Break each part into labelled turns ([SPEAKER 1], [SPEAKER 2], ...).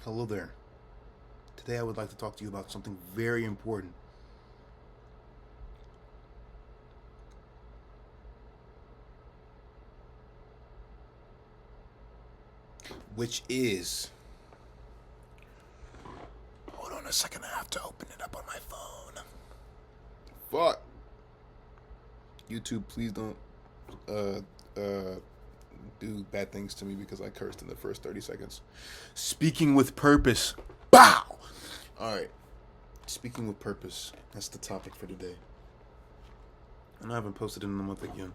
[SPEAKER 1] Hello there. Today I would like to talk to you about something very important, which is. Hold on a second, I have to open it up on my phone. Fuck. YouTube, please don't uh, uh, do bad things to me because I cursed in the first 30 seconds. Speaking with purpose. Bow! Alright. Speaking with purpose. That's the topic for today. And I haven't posted in a month again.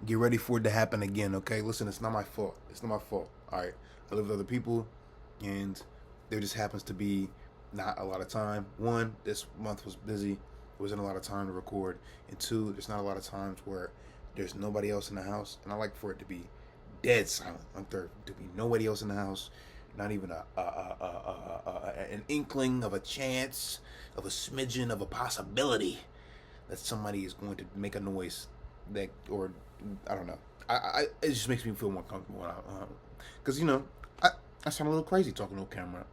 [SPEAKER 1] Get ready for it to happen again, okay? Listen, it's not my fault. It's not my fault. Alright. I live with other people, and there just happens to be not a lot of time. One, this month was busy. There wasn't a lot of time to record. And two, there's not a lot of times where there's nobody else in the house. And I like for it to be dead silent. I like there to be nobody else in the house. Not even an inkling of a chance, of a smidgen of a possibility that somebody is going to make a noise that, or I don't know. It just makes me feel more comfortable because I sound a little crazy talking to a camera.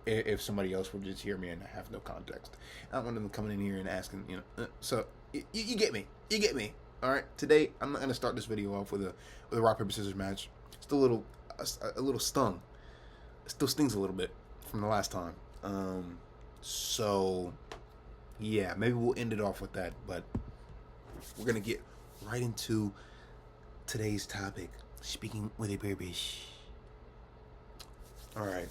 [SPEAKER 1] If somebody else would just hear me and have no context, I don't want them coming in here and asking, So you get me. You get me. All right. Today I'm not gonna start this video off with a rock paper scissors match. Still a little stung. It still stings a little bit from the last time. So yeah, maybe we'll end it off with that. But we're gonna get right into today's topic. Speaking with a purpose. All right.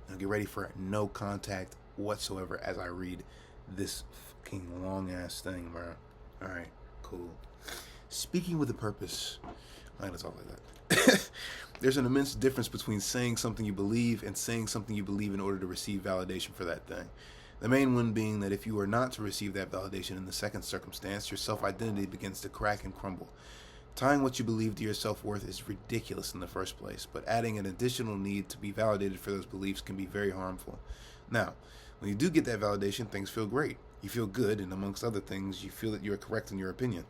[SPEAKER 1] Now get ready for no contact whatsoever as I read this fucking long ass thing, bro. Alright, cool. Speaking with a purpose. I gotta talk like that. There's an immense difference between saying something you believe and saying something you believe in order to receive validation for that thing. The main one being that if you are not to receive that validation in the second circumstance, your self-identity begins to crack and crumble. Tying what you believe to your self-worth is ridiculous in the first place, but adding an additional need to be validated for those beliefs can be very harmful. Now, when you do get that validation, things feel great. You feel good, and amongst other things, you feel that you are correct in your opinion.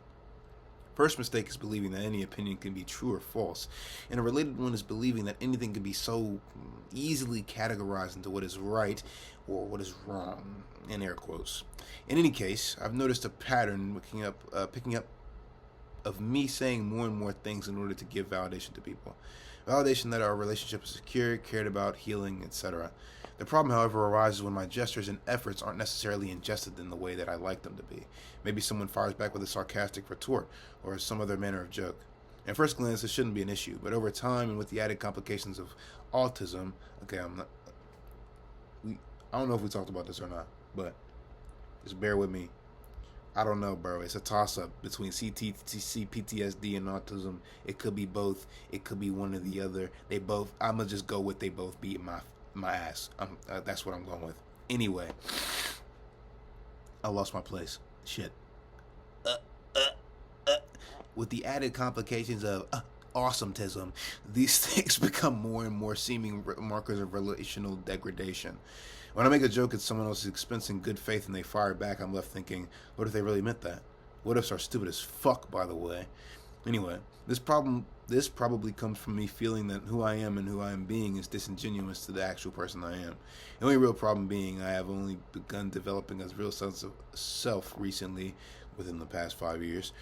[SPEAKER 1] First mistake is believing that any opinion can be true or false, and a related one is believing that anything can be so easily categorized into what is right or what is wrong, in air quotes. In any case, I've noticed a pattern picking up of me saying more and more things in order to give validation to people. Validation that our relationship is secure, cared about, healing, etc. The problem, however, arises when my gestures and efforts aren't necessarily ingested in the way that I like them to be. Maybe someone fires back with a sarcastic retort or some other manner of joke. At first glance, this shouldn't be an issue, but over time and with the added complications of autism, I don't know if we talked about this or not, but just bear with me. I don't know, bro. It's a toss-up between CTC, PTSD, and autism. It could be both. It could be one or the other. They both. I'm gonna just go with they both beat my ass. That's what I'm going with. Anyway, I lost my place. Shit. With the added complications of awesometism, these things become more and more seeming markers of relational degradation. When I make a joke at someone else's expense in good faith and they fire back, I'm left thinking, what if they really meant that? What ifs are stupid as fuck, by the way? Anyway, this probably comes from me feeling that who I am and who I am being is disingenuous to the actual person I am. The only real problem being I have only begun developing a real sense of self recently, within the past 5 years.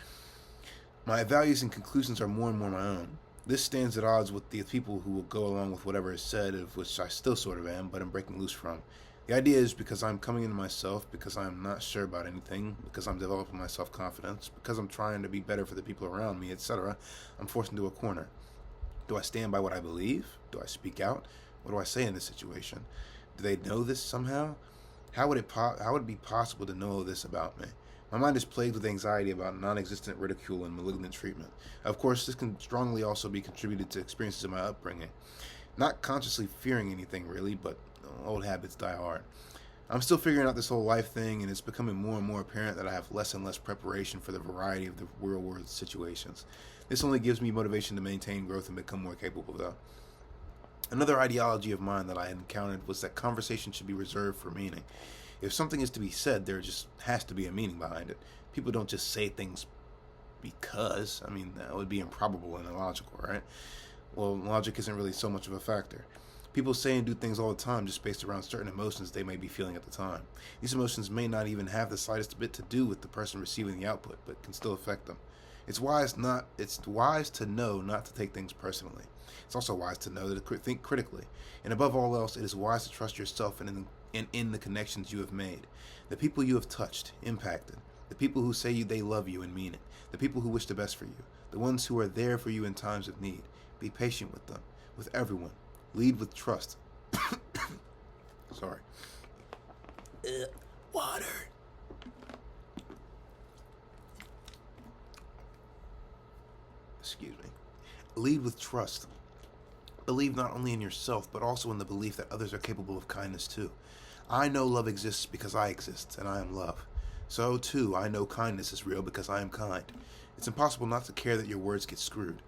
[SPEAKER 1] My values and conclusions are more and more my own. This stands at odds with the people who will go along with whatever is said, of which I still sort of am, but I'm breaking loose from. The idea is because I'm coming into myself, because I'm not sure about anything, because I'm developing my self-confidence, because I'm trying to be better for the people around me, etc., I'm forced into a corner. Do I stand by what I believe? Do I speak out? What do I say in this situation? Do they know this somehow? How would it be possible to know this about me? My mind is plagued with anxiety about non-existent ridicule and malignant treatment. Of course, this can strongly also be contributed to experiences of my upbringing. Not consciously fearing anything, really, but old habits die hard. I'm still figuring out this whole life thing, and it's becoming more and more apparent that I have less and less preparation for the variety of the real-world situations. This only gives me motivation to maintain growth and become more capable, though. Another ideology of mine that I had encountered was that conversation should be reserved for meaning. If something is to be said, there just has to be a meaning behind it. People don't just say things because. I mean, that would be improbable and illogical, right? Well, logic isn't really so much of a factor. People say and do things all the time just based around certain emotions they may be feeling at the time. These emotions may not even have the slightest bit to do with the person receiving the output, but can still affect them. It's wise to know not to take things personally. It's also wise to know to think critically. And above all else, it is wise to trust yourself and in the connections you have made. The people you have touched, impacted. The people who say they love you and mean it. The people who wish the best for you. The ones who are there for you in times of need. Be patient with them, with everyone. Lead with trust. Sorry. Water. Excuse me. Lead with trust. Believe not only in yourself, but also in the belief that others are capable of kindness too. I know love exists because I exist, and I am love. So, too, I know kindness is real because I am kind. It's impossible not to care that your words get screwed.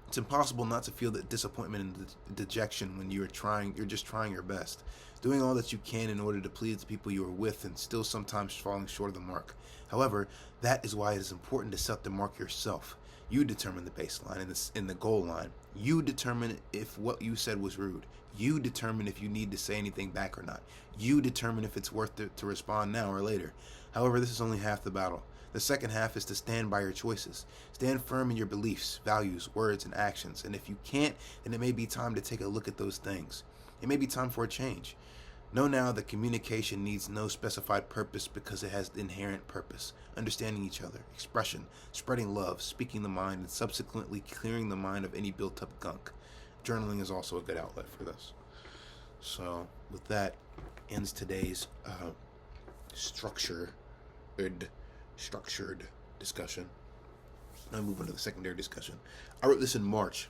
[SPEAKER 1] It's impossible not to feel that disappointment and dejection when you're just trying your best, doing all that you can in order to please the people you are with and still sometimes falling short of the mark. However, that is why it is important to set the mark yourself. You determine the baseline and the goal line. You determine if what you said was rude. You determine if you need to say anything back or not. You determine if it's worth it to respond now or later. However, this is only half the battle. The second half is to stand by your choices. Stand firm in your beliefs, values, words, and actions. And if you can't, then it may be time to take a look at those things. It may be time for a change. Know now that communication needs no specified purpose because it has inherent purpose. Understanding each other, expression, spreading love, speaking the mind, and subsequently clearing the mind of any built-up gunk. Journaling is also a good outlet for this. So, with that, ends today's structured discussion. Now move on to the secondary discussion. I wrote this in March.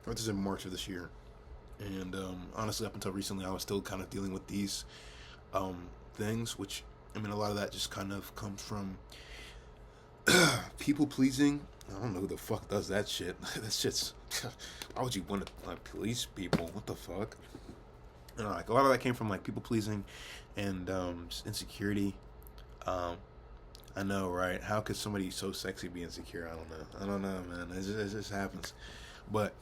[SPEAKER 1] of this year. And honestly, up until recently, I was still kind of dealing with these things, which, I mean, a lot of that just kind of comes from people pleasing. I don't know who the fuck does that shit. That shit's, why would you want to police people? What the fuck? And like a lot of that came from like people pleasing and insecurity. I know, right? How could somebody so sexy be insecure? I don't know, man. It just happens. But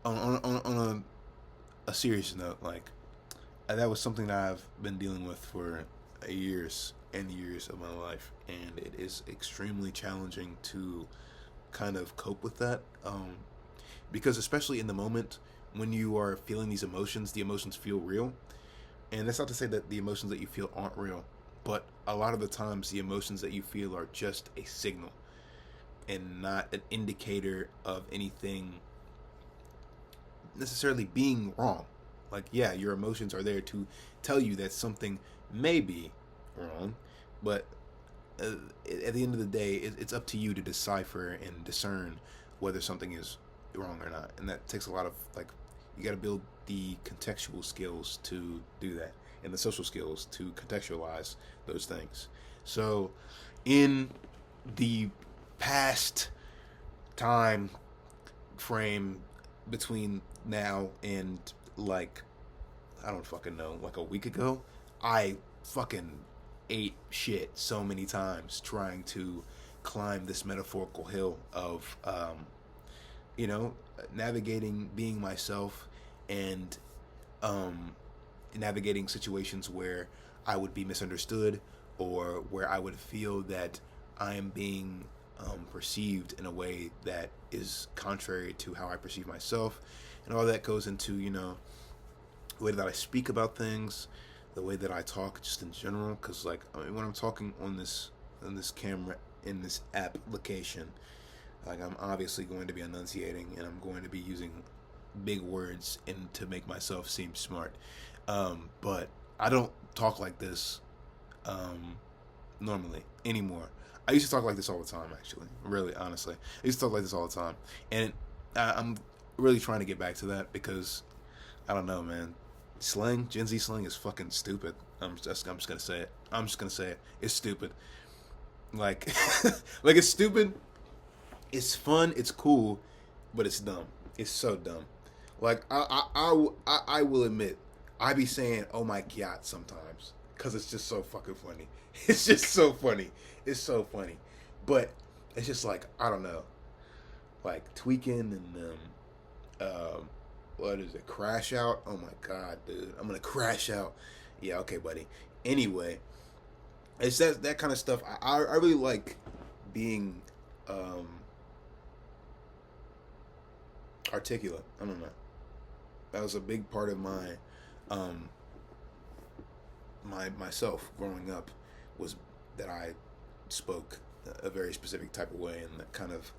[SPEAKER 1] on a serious note, like that was something that I've been dealing with for years and years of my life, and it is extremely challenging to kind of cope with that, because especially in the moment when you are feeling these emotions, the emotions feel real, and that's not to say that the emotions that you feel aren't real, but a lot of the times the emotions that you feel are just a signal and not an indicator of anything necessarily being wrong. Like, yeah, your emotions are there to tell you that something may be wrong, but at the end of the day, it's up to you to decipher and discern whether something is wrong or not. And that takes a lot of, like, you got to build the contextual skills to do that, and the social skills to contextualize those things. So in the past time frame between now and, like, I don't fucking know, like a week ago, I fucking ate shit so many times trying to climb this metaphorical hill of navigating being myself and navigating situations where I would be misunderstood or where I would feel that I am being perceived in a way that is contrary to how I perceive myself. And all that goes into, the way that I speak about things, the way that I talk just in general. Because, like, I mean, when I'm talking on this camera, in this application, like, I'm obviously going to be enunciating and I'm going to be using big words to make myself seem smart. But I don't talk like this normally anymore. I used to talk like this all the time, actually. Really, honestly. I used to talk like this all the time. And I'm really trying to get back to that because, I don't know, man. Slang, Gen Z slang is fucking stupid. I'm just gonna say it. It's stupid. Like, like, it's stupid. It's fun. It's cool, but it's dumb. It's so dumb. Like, I will admit, I be saying, "Oh my god," sometimes because it's just so fucking funny. It's just so funny. It's so funny, but it's just like, I don't know, like tweaking and what is it? Crash out? Oh my god, dude, I'm gonna crash out. Yeah, okay, buddy. Anyway, it's that kind of stuff. I really like being articulate. I don't know. That was a big part of my myself growing up, was that I spoke a very specific type of way, and that kind of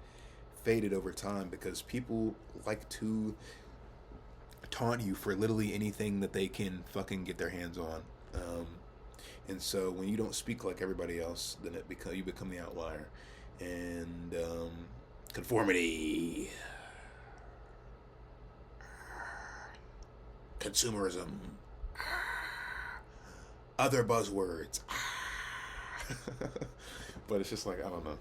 [SPEAKER 1] faded over time because people like to taunt you for literally anything that they can fucking get their hands on. And so when you don't speak like everybody else, then you become the outlier. And conformity, consumerism, other buzzwords. But it's just like, I don't know.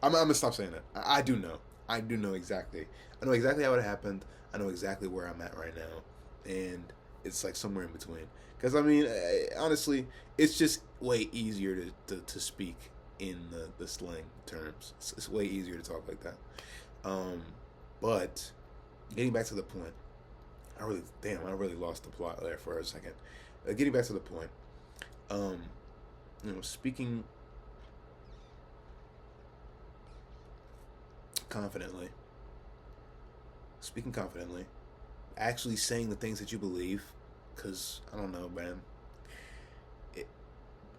[SPEAKER 1] I'm gonna stop saying that. I do know. I do know exactly. I know exactly how it happened. I know exactly where I'm at right now, and it's like somewhere in between. Because I mean, honestly, it's just way easier to speak in the slang terms. It's way easier to talk like that. But getting back to the point, I really lost the plot there for a second. Getting back to the point, speaking confidently, actually saying the things that you believe, because I don't know, man,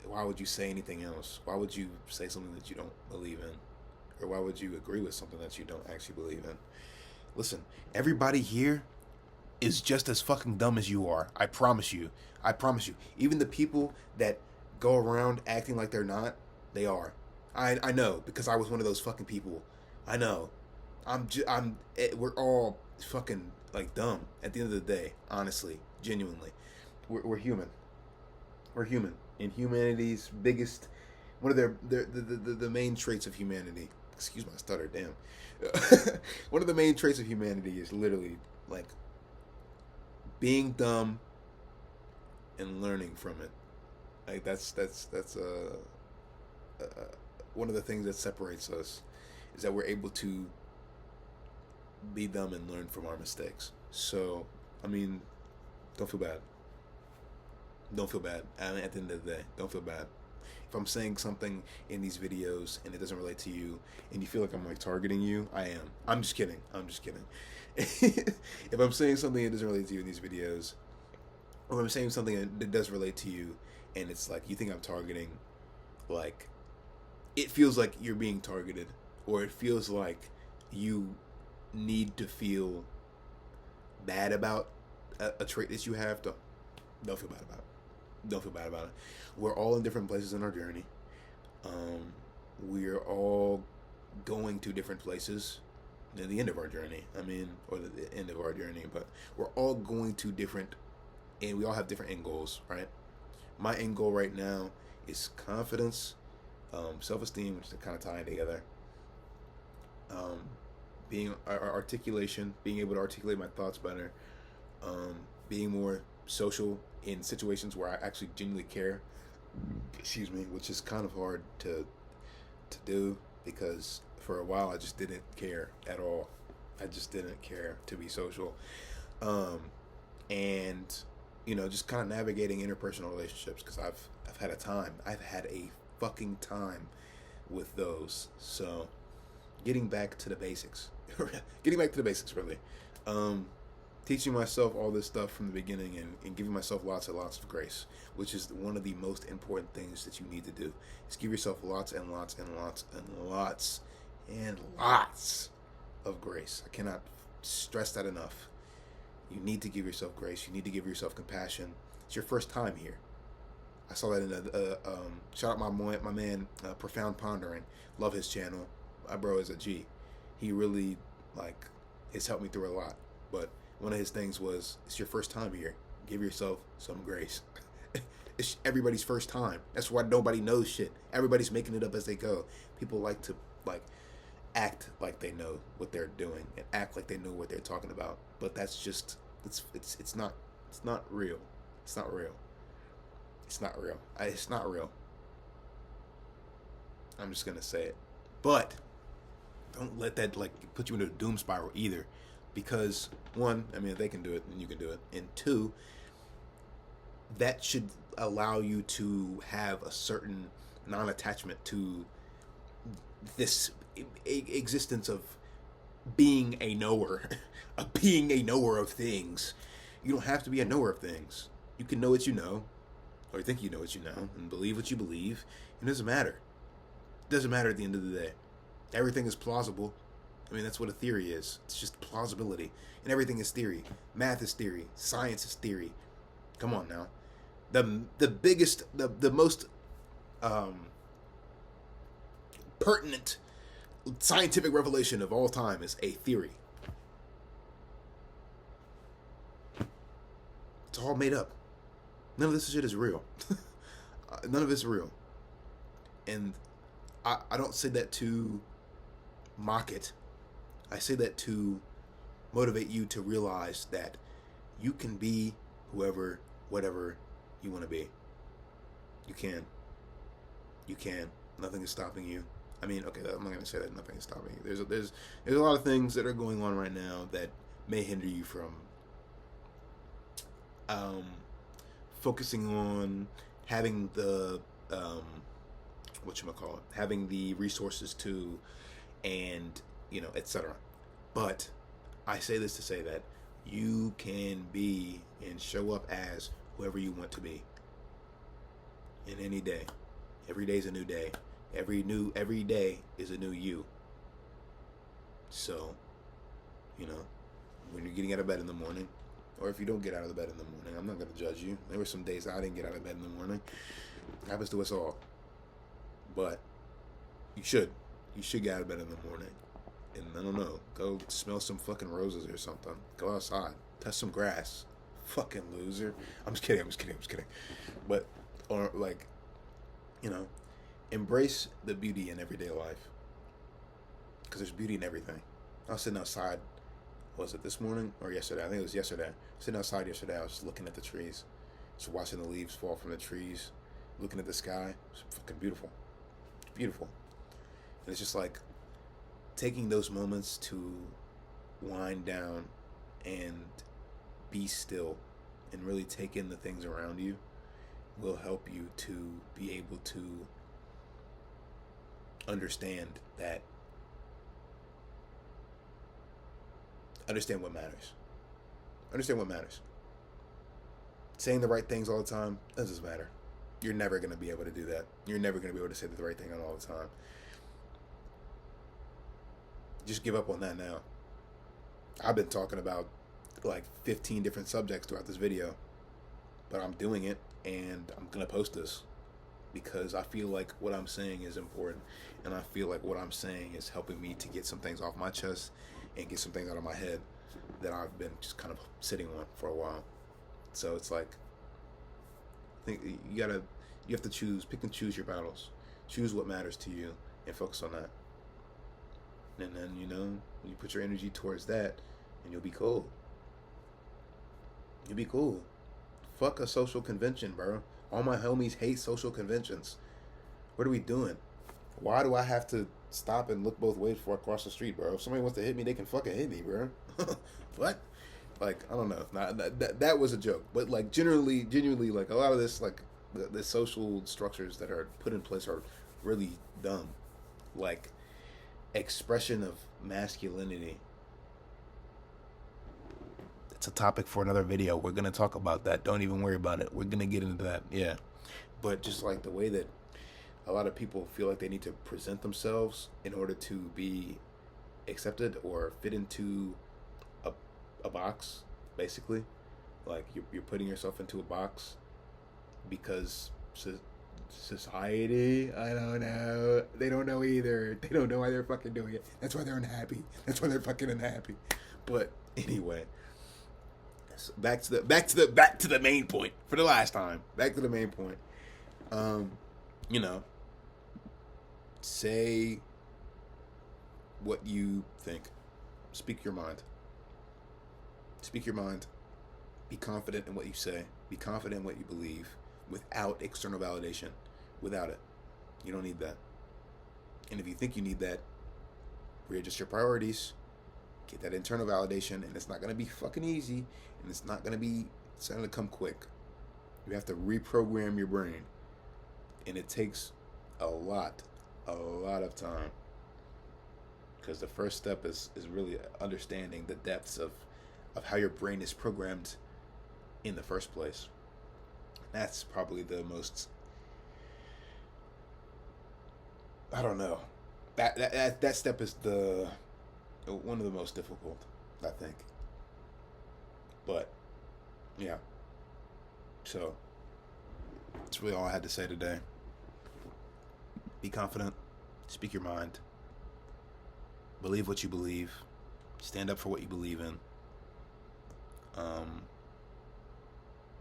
[SPEAKER 1] why would you say anything else? Why would you say something that you don't believe in? Or why would you agree with something that you don't actually believe in? Listen, everybody here is just as fucking dumb as you are. I promise you. Even the people that go around acting like they're not, they are. I know, because I was one of those fucking people. I know. We're all fucking like dumb at the end of the day. Honestly, genuinely, we're human. We're human, and humanity's biggest, one of the main traits of humanity. Excuse my stutter, damn. One of the main traits of humanity is literally like being dumb and learning from it. Like that's one of the things that separates us, is that we're able to be dumb and learn from our mistakes. So, I mean, don't feel bad. I mean, at the end of the day, don't feel bad. If I'm saying something in these videos and it doesn't relate to you, and you feel like I'm like targeting you, I am. I'm just kidding. If I'm saying something that doesn't relate to you in these videos, or I'm saying something that does relate to you, and it's like you think I'm targeting, like, it feels like you're being targeted, or it feels like you need to feel bad about a trait that you have, don't feel bad about it. Don't feel bad about it. We're all in different places in our journey. We're all going to different places at the end of our journey. I mean, or the end of our journey, but we're all going to different, and we all have different end goals, right? My end goal right now is confidence, self-esteem, which is kind of tying together. Being articulation, being able to articulate my thoughts better, being more social in situations where I actually genuinely care. Excuse me, which is kind of hard to do, because for a while I just didn't care at all. I just didn't care to be social, and just kind of navigating interpersonal relationships, because I've had a fucking time with those. So getting back to the basics, really. Teaching myself all this stuff from the beginning, and giving myself lots and lots of grace, which is one of the most important things that you need to do, is give yourself lots and lots and lots and lots and lots of grace. I cannot stress that enough. You need to give yourself grace. You need to give yourself compassion. It's your first time here. I saw that in shout out my man, Profound Pondering. Love his channel. My bro is a G. He really has helped me through a lot. But one of his things was, it's your first time here. Give yourself some grace. It's everybody's first time. That's why nobody knows shit. Everybody's making it up as they go. People like to act like they know what they're doing, and act like they know what they're talking about. But that's just it's not real. It's not real. It's not real. It's not real. I'm just gonna say it. But don't let that put you into a doom spiral either, Because one, I mean, if they can do it, then you can do it. And two, that should allow you to have a certain non-attachment to this existence of being a knower, of being a knower of things. You don't have to be a knower of things. You can know what you know, or think you know what you know, and believe what you believe. It doesn't matter. It doesn't matter at the end of the day. Everything is plausible. I mean, that's what a theory is. It's just plausibility. And everything is theory. Math is theory. Science is theory. Come on now. The biggest, the most pertinent scientific revelation of all time is a theory. It's all made up. None of this shit is real. None of it's real. And I don't say that to mock it. I say that to motivate you to realize that you can be whoever, whatever you want to be. You can. You can. Nothing is stopping you. I mean, okay, I'm not going to say that nothing is stopping you. There's a lot of things that are going on right now that may hinder you from focusing on having the having the resources to, and etc. But I say this to say that you can be and show up as whoever you want to be in any day. Every day is a new day. Every day is a new you. So, when you're getting out of bed in the morning, or if you don't get out of the bed in the morning, I'm not going to judge you. There were some days I didn't get out of bed in the morning. It happens to us all. But you should get out of bed in the morning. And I don't know, go smell some fucking roses or something. Go outside, touch some grass. Fucking loser. I'm just kidding. But, or embrace the beauty in everyday life. Because there's beauty in everything. I was sitting outside, was it this morning or yesterday? I think it was yesterday. Sitting outside yesterday, I was looking at the trees. Just watching the leaves fall from the trees. Looking at the sky. It's fucking beautiful. It's beautiful. And it's just like taking those moments to wind down and be still and really take in the things around you will help you to be able to understand what matters. Understand what matters. Saying the right things all the time doesn't matter. You're never going to be able to do that. You're never going to be able to say the right thing all the time. Just give up on that now. I've been talking about like 15 different subjects throughout this video, but I'm doing it and I'm going to post this because I feel like what I'm saying is important, and I feel like what I'm saying is helping me to get some things off my chest and get some things out of my head that I've been just kind of sitting on for a while. So it's like, I think you have to pick and choose your battles. Choose what matters to you and focus on that. And then, you put your energy towards that and you'll be cool. You'll be cool. Fuck a social convention, bro. All my homies hate social conventions. What are we doing? Why do I have to stop and look both ways before I cross the street, bro? If somebody wants to hit me, they can fucking hit me, bro. What? Like, I don't know. That was a joke. But, like, genuinely, like, a lot of this, like, the social structures that are put in place are really dumb. Like, expression of masculinity. It's a topic for another video. We're going to talk about that. Don't even worry about it. We're going to get into that. Yeah. But just like the way that a lot of people feel like they need to present themselves in order to be accepted or fit into a box, basically. Like you're putting yourself into a box because society, I don't know. They don't know either. They don't know why they're fucking doing it. That's why they're unhappy. That's why they're fucking unhappy. But anyway, so back to the main point for the last time. Back to the main point. Say what you think. Speak your mind. Speak your mind. Be confident in what you say. Be confident in what you believe without external validation. Without it. You don't need that. And if you think you need that, readjust your priorities. Get that internal validation, and it's not going to be fucking easy, and it's not going to come quick. You have to reprogram your brain, and it takes a lot of time. Because the first step is really understanding the depths of how your brain is programmed in the first place. That's probably the most, I don't know. That step is one of the most difficult, I think. But yeah. So that's really all I had to say today. Be confident. Speak your mind. Believe what you believe. Stand up for what you believe in.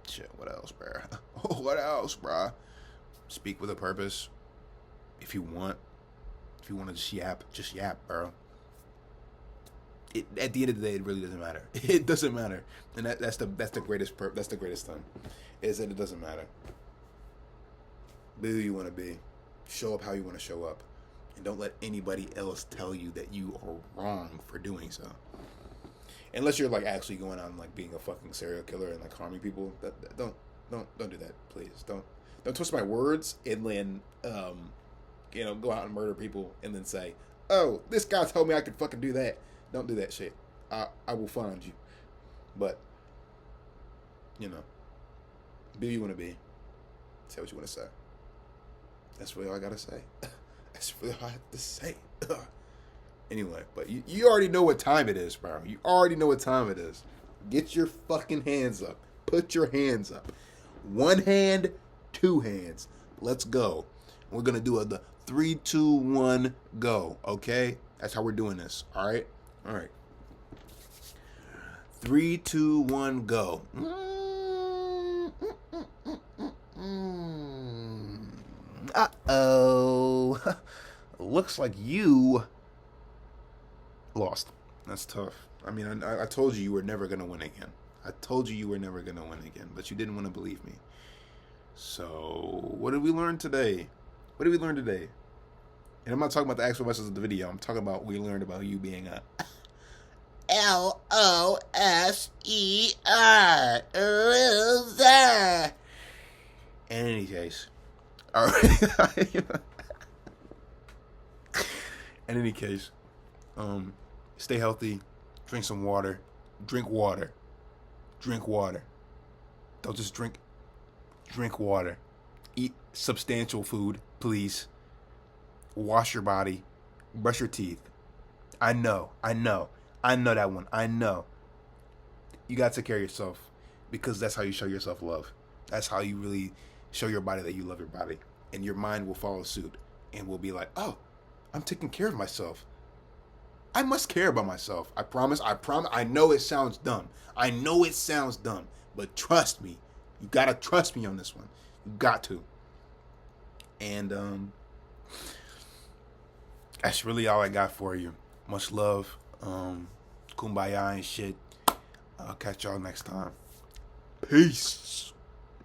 [SPEAKER 1] Shit, what else, bruh? What else, bruh? Speak with a purpose. If you want to just yap, bro. At the end of the day, it really doesn't matter. It doesn't matter, and that's the greatest thing, is that it doesn't matter. Be who you want to be. Show up how you want to show up, and don't let anybody else tell you that you are wrong for doing so. Unless you're like actually going out and like being a fucking serial killer and like harming people, don't do that, please. Don't twist my words and then go out and murder people and then say, oh, this guy told me I could fucking do that. Don't do that shit. I will find you. But be who you want to be. Say what you want to say. That's really all I gotta say. That's really all I have to say. Anyway, but you already know what time it is, bro. You already know what time it is. Get your fucking hands up. Put your hands up. One hand, two hands. Let's go. We're going to do the 3, 2, 1, go. Okay? That's how we're doing this. All right? All right. 3, 2, 1, go. Uh-oh. Looks like you lost. That's tough. I mean, I told you were never going to win again. I told you were never going to win again, but you didn't want to believe me. So, what did we learn today? What did we learn today? And I'm not talking about the actual message of the video. I'm talking about we learned about you being a loser. Loser. In any case. All right. In any case, stay healthy. Drink some water. Drink water. Drink water. Don't just drink. Drink water. Eat substantial food, please. Wash your body. Brush your teeth. I know that one. I know. You gotta take care of yourself, because that's how you show yourself love. That's how you really show your body that you love your body. And your mind will follow suit and will be like, oh, I'm taking care of myself. I must care about myself. I promise. I know it sounds dumb. But trust me. You gotta trust me on this one. You got to. And that's really all I got for you. Much love. Kumbaya and shit. I'll catch y'all next time. Peace.